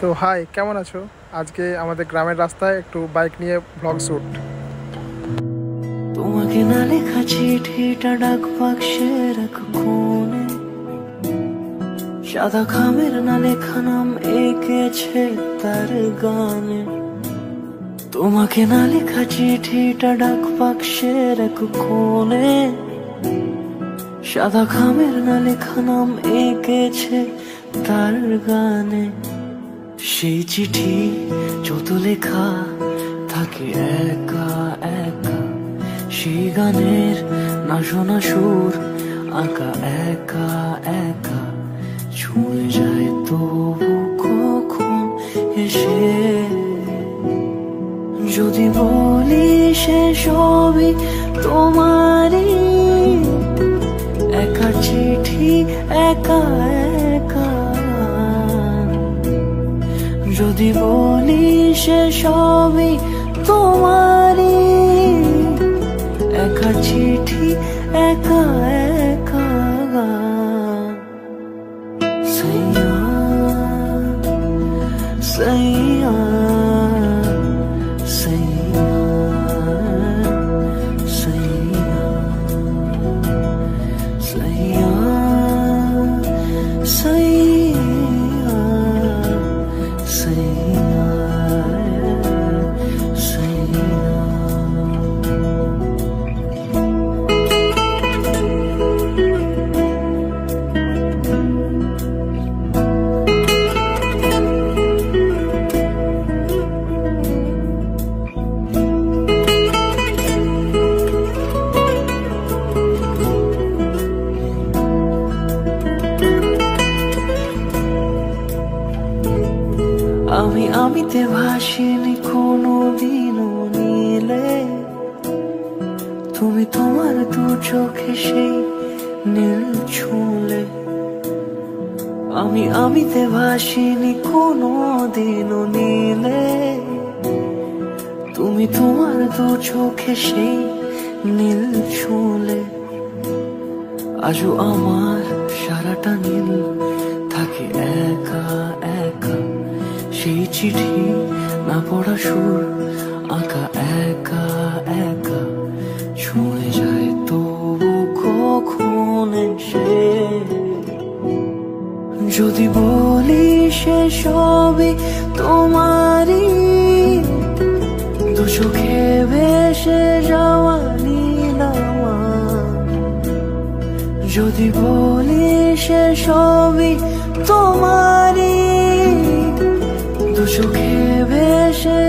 তো হাই, কেমন আছো? আজকে আমাদের গ্রামের রাস্তায় একটু বাইক নিয়ে ব্লগ শুট। তোমাকে না লেখা চিঠিটা ডাক বাক্সের এক কোণে, সাদা খামের না লেখা নাম এঁকেছে তার গানে। তোমাকে না লেখা চিঠিটা ডাক বাক্সের এক কোণে, সাদা খামের না লেখা নাম এঁকেছে তার গানে। সেই চিঠি যত লেখা থাকে একা একা, সেই গানের না শোনা সুর আঁকা একা একা, ছুঁয়ে যায় তবু কখন এসে। যদি বলি সে সবই তোমারই, একা চিঠি একা একা। যদি বলি সে সবই তোমারই, একা চিঠি একা একা। সাইয়া সাইয়া সাইয়া সাইয়া সাইয়া সাইয়া সাইয়া সাইয়া। আমিতে ভাসিনি কোনো দিনও নীলে, তুমি তোমার দু চোখে সেই নীল ছুঁলে। আমিতে ভাসিনি কোনো দিনও নীলে, তুমি তোমার দু চোখে সেই নীল ছুঁলে। আজও আমার সারাটা নীল থাকে একা একা, সেই চিঠি না পড়া সুর আঁকা একা একা, ছুঁয়ে যায় তবু কখন এসে। যদি বলি সে সবই তোমারই, দু চোখে ভেসে যাওয়া নীলামা। যদি বলি সে সবই তোমারই, দু চোখে ভেসে